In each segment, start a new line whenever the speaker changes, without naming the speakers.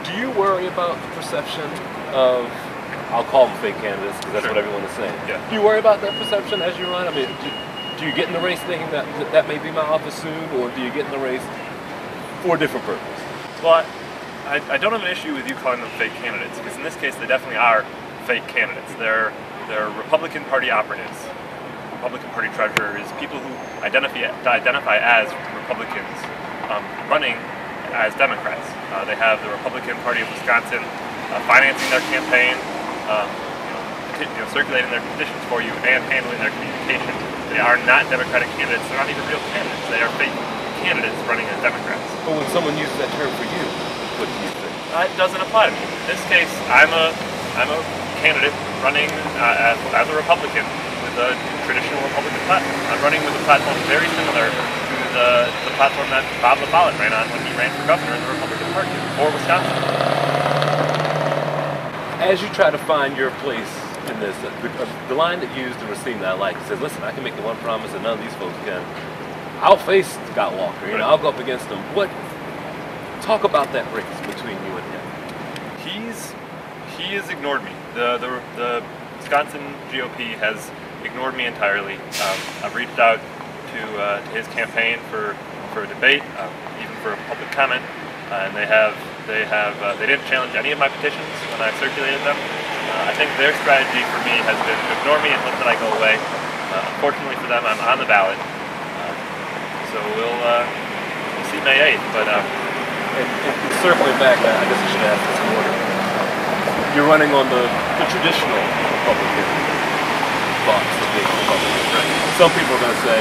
Do you worry about the perception of, I'll call them fake candidates because that's what everyone is saying.
Yeah.
Do you worry about that perception as you run? I mean, do you get in the race thinking that may be my office soon, or do you get in the race for a different purpose?
Well, I don't have an issue with you calling them fake candidates, because in this case they definitely are fake candidates. They're Republican Party operatives, Republican Party treasurers, people who identify as Republicans, running as Democrats. They have the Republican Party of Wisconsin financing their campaign, circulating their petitions for you, and handling their communication. They are not Democratic candidates. They're not even real candidates. They are fake candidates running as Democrats.
But when someone uses that term for you, what do you think?
It doesn't apply to me. In this case, I'm a candidate running as a Republican with a traditional Republican platform. I'm running with a platform very similar to the platform that Bob LaFollette ran on when he ran for governor in the Republican Party for Wisconsin.
As you try to find your place in this, the line that you used in Racine that I like, it says, listen, I can make the one promise that none of these folks can. I'll face Scott Walker, I'll go up against him. Talk about that race between you and him.
He has ignored me. The Wisconsin GOP has ignored me entirely. I've reached out to his campaign for a debate, even for a public comment, and they didn't challenge any of my petitions when I circulated them. I think their strategy for me has been to ignore me and hope that I go away. Unfortunately for them, I'm on the ballot, so we'll see May 8th. But
and circling back, I guess I should ask this in order. You're running on the traditional Republican box of being a Republican.
Right.
Some people are going to say,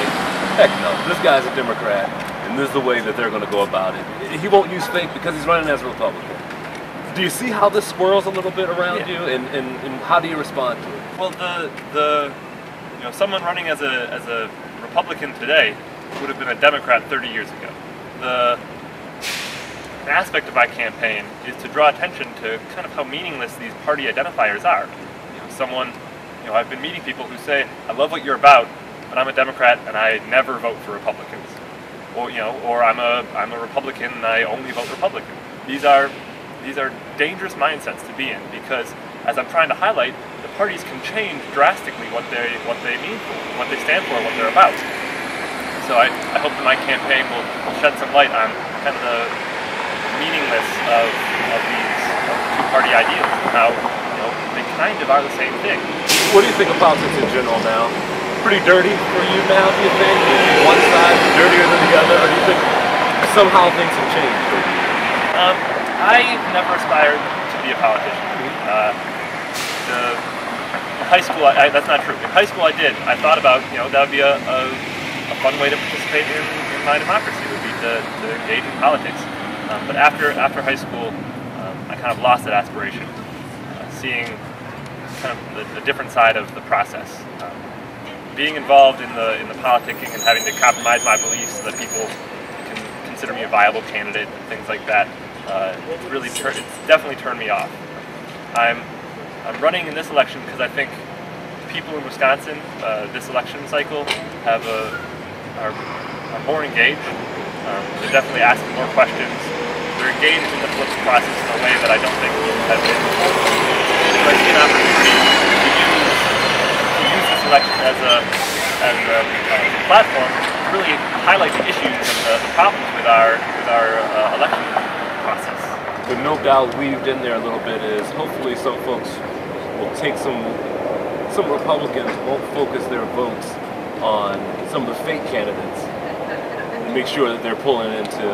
heck no, this guy's a Democrat, and this is the way that they're going to go about it. He won't use fake because he's running as a Republican. Do you see how this swirls a little bit around you, and how do you respond to it?
Well, someone running as a Republican today would have been a Democrat 30 years ago. The aspect of my campaign is to draw attention to kind of how meaningless these party identifiers are. I've been meeting people who say, I love what you're about, but I'm a Democrat and I never vote for Republicans. Or I'm a Republican and I only vote Republican. These are dangerous mindsets to be in, because as I'm trying to highlight, the parties can change drastically what they mean for, what they stand for, what they're about. So I hope that my campaign will shed some light on kind of the meaningless of these two-party ideas, and how they kind of are the same thing.
What do you think of politics in general now? Pretty dirty for you now, do you think? One side is dirtier than the other, or do you think somehow things have changed for you?
I never aspired to be a politician. In high school, that's not true. In high school I did. I thought about, that would be a fun way to participate in my democracy, would be to engage in politics. But after high school, I kind of lost that aspiration, seeing kind of the different side of the process. Being involved in the politicking and having to compromise my beliefs so that people can consider me a viable candidate and things like that, it's definitely turned me off. I'm running in this election because I think people in Wisconsin, this election cycle, are more engaged. They're definitely asking more questions. They're engaged in the political process in a way that I don't think has been before. So I see an opportunity to use this election as a platform to really highlight the issues and the problems with our election process.
But no doubt weaved in there a little bit is hopefully some folks will take some Republicans won't focus their votes on some of the fake candidates and make sure that they're pulling into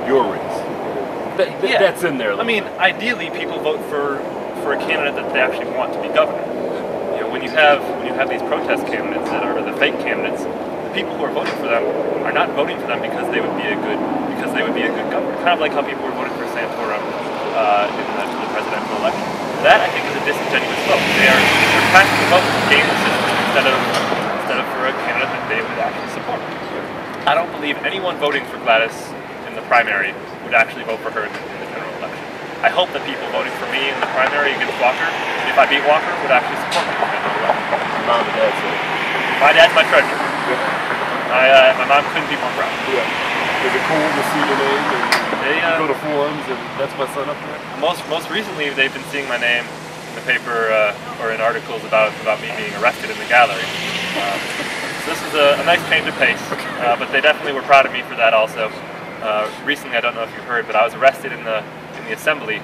your race. That's in there.
I mean, ideally people vote for a candidate that they actually want to be governor. When you have these protest candidates that are the fake candidates, the people who are voting for them are not voting for them because they would be a good governor. Kind of like how people were voting for Santorum in the presidential election. That, I think, is a disingenuous vote. They're trying to vote to game the system instead of for a candidate that they would actually support. I don't believe anyone voting for Gladys in the primary would actually vote for her in the general election. I hope that people voting for me in the primary against Walker, if I beat Walker, would actually support me in the general election.
Mom and Dad say.
My dad's my treasurer. My mom couldn't be more proud.
Yeah. Is it cool to see your name and
They
go to forums and that's my son up there?
most recently they've been seeing my name in the paper or in articles about me being arrested in the gallery. So this is a nice change of pace, but they definitely were proud of me for that also. Recently, I don't know if you heard, but I was arrested in the assembly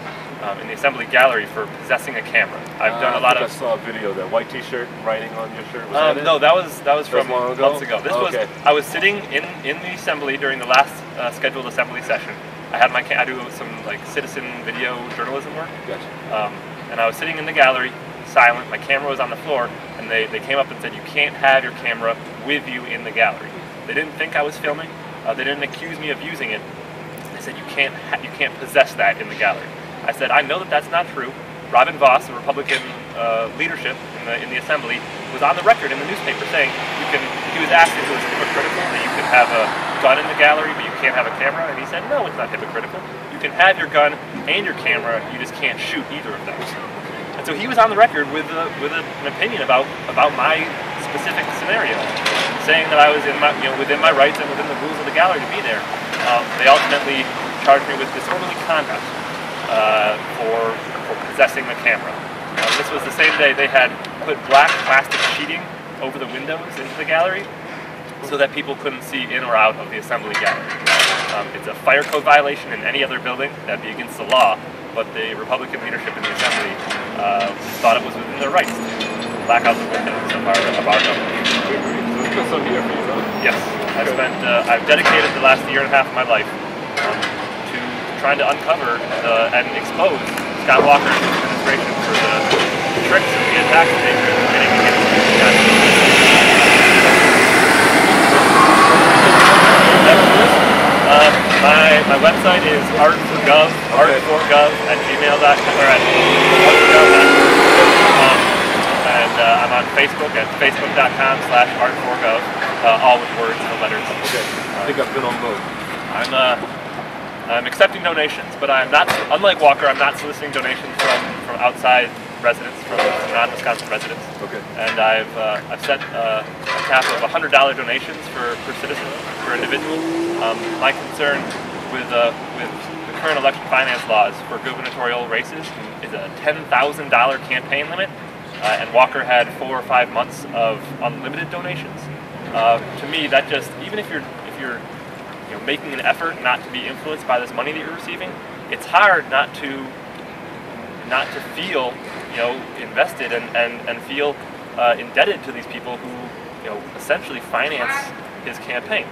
gallery for possessing a camera. I've done a lot of.
I saw a video of that white T-shirt writing on your shirt. Was that it?
No, that was from months ago. This was I was sitting in the assembly during the last scheduled assembly session. I had I do some like citizen video journalism work.
Gotcha.
And I was sitting in the gallery, silent. My camera was on the floor, and they came up and said, "You can't have your camera with you in the gallery." They didn't think I was filming. They didn't accuse me of using it. They said, "You can't possess that in the gallery." I said, "I know that that's not true." Robin Vos, the Republican leadership in the assembly, was on the record in the newspaper saying he was asked if it was hypocritical that you could have a gun in the gallery but you can't have a camera, and he said, "No, it's not hypocritical. You can have your gun and your camera, you just can't shoot either of those." And so he was on the record with an opinion about my specific scenario, saying that I was within my rights and within the rules of the gallery to be there. They ultimately charged me with disorderly conduct for possessing the camera. This was the same day they had put black plastic sheeting over the windows into the gallery so that people couldn't see in or out of the assembly gallery. It's a fire code violation in any other building. That'd be against the law, but the Republican leadership in the assembly thought it was within their rights to black out the windows of our government. Yes, I've dedicated the last year and a half of my life to trying to uncover and expose Scott Walker's administration for the tricks and the attacks that they've been committing against the United States. My website is art4gov, art4gov@gmail.com, or at art4gov.com. And I'm on Facebook at facebook.com/art4gov, all with words, no letters.
Okay, I think I've been on both.
I'm accepting donations, but I'm not, unlike Walker, I'm not soliciting donations from outside residents, from non-Wisconsin residents.
Okay.
And I've set a cap of $100 donations per citizen, per individual. My concern with the current election finance laws for gubernatorial races is a $10,000 campaign limit, and Walker had 4 or 5 months of unlimited donations. To me, that just, even if you're making an effort not to be influenced by this money that you're receiving, it's hard not to feel invested and feel indebted to these people who essentially finance his campaign.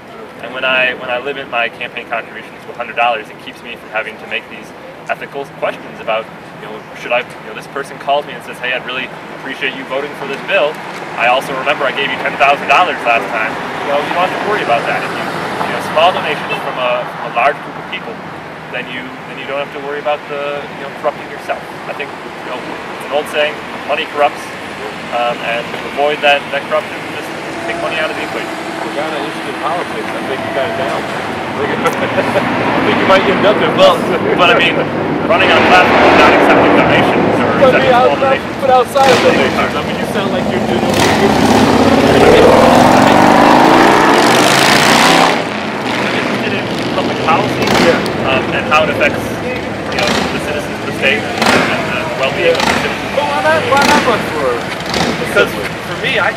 And when I limit my campaign contributions to $100, it keeps me from having to make these ethical questions about should I, this person called me and says, "Hey, I'd really appreciate you voting for this bill. I also remember I gave you $10,000 last time." You don't have to worry about that. If you small donations from a large group of people, then you don't have to worry about corrupting yourself. I think it's an old saying, money corrupts, and to avoid that corruption, just take money out of the equation.
We're kind of interested in politics. I think you got it down. I think you might end up there.
Well, but I mean, running on a platform without accepting donations or accepting small donations.
But outside of donations, I mean, you sound like you're doing
public policy, and how it affects the citizens of the state and the well-being of the citizens.
But why not run for?
Because for me, I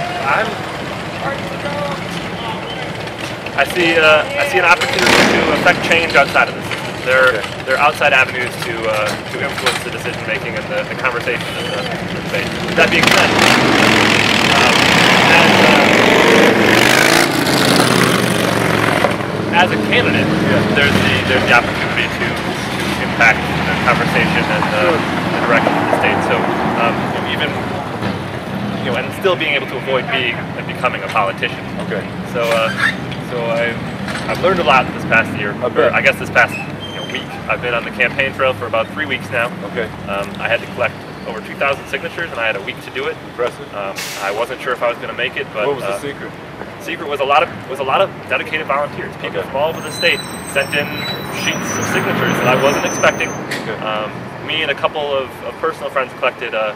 see an opportunity to affect change outside of the system. There are outside avenues to influence the decision making and the conversation in the debate. That being said, as a candidate, there's the opportunity to impact the conversation and the direction of the state. So even and still being able to avoid being and becoming a politician.
Okay.
So I've learned a lot this past year. I guess this past week. I've been on the campaign trail for about 3 weeks now.
Okay.
I had to collect over 2,000 signatures, and I had a week to do it.
Impressive.
I wasn't sure if I was going to make it, but
what was the secret?
Secret was a lot of dedicated volunteers. People from all over the state sent in sheets of signatures that I wasn't expecting.
Okay.
Me and a couple of personal friends collected a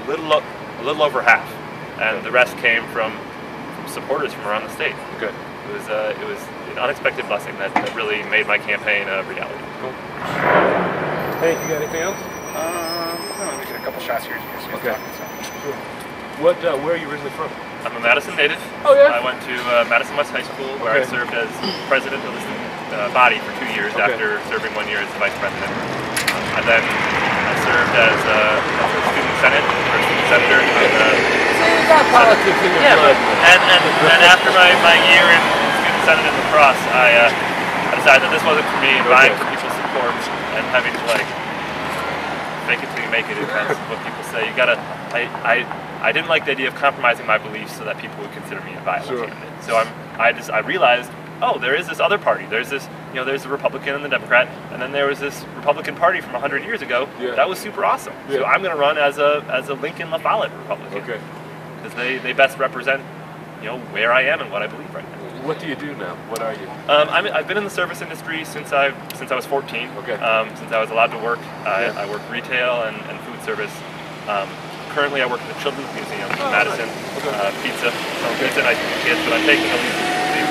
little over half, and the rest came from supporters from around the state.
Okay.
It was an unexpected blessing that really made my campaign a reality.
Cool. Hey, you got anything else?
No, let me get a couple shots here.
Okay. Sure. Where are you originally from?
I'm a Madison native.
Oh yeah.
I went to Madison West High School, where I served as president of the student body for 2 years after serving 1 year as vice president. And then I served as a student senate or student senator.
So you got politics in your blood.
And after my year in student senate in La Crosse, I decided that this wasn't for me. Vying for people's support and having to like fake it till you make it. That's what people say. You gotta. I didn't like the idea of compromising my beliefs so that people would consider me a viable candidate. So I realized, oh, there is this other party. There's this, there's the Republican and the Democrat, and then there was this Republican Party from 100 years ago.
Yeah.
That was super awesome.
Yeah.
So I'm going to run as a Lincoln La Follette Republican.
Okay.
Because they best represent, where I am and what I believe right now.
What do you do now? What are you?
I've been in the service industry since I was 14.
Okay.
Since I was allowed to work, I work retail and food service. Currently, I work at the Children's Museum in Madison.
Nice.
Pizza. Selling pizza and ice cream to kids, but I'm taking the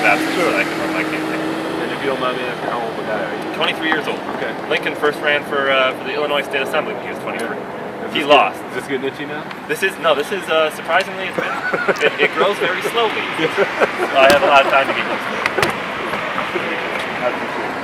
absence so that I can run my campaign.
And if you don't mind me asking, how old a guy are you?
23 years old.
Okay.
Lincoln first ran for the Illinois State Assembly when he was 23. He lost.
Is this getting itchy now?
This is surprisingly it grows very slowly. So I have a lot of time to get used to it.
I appreciate it.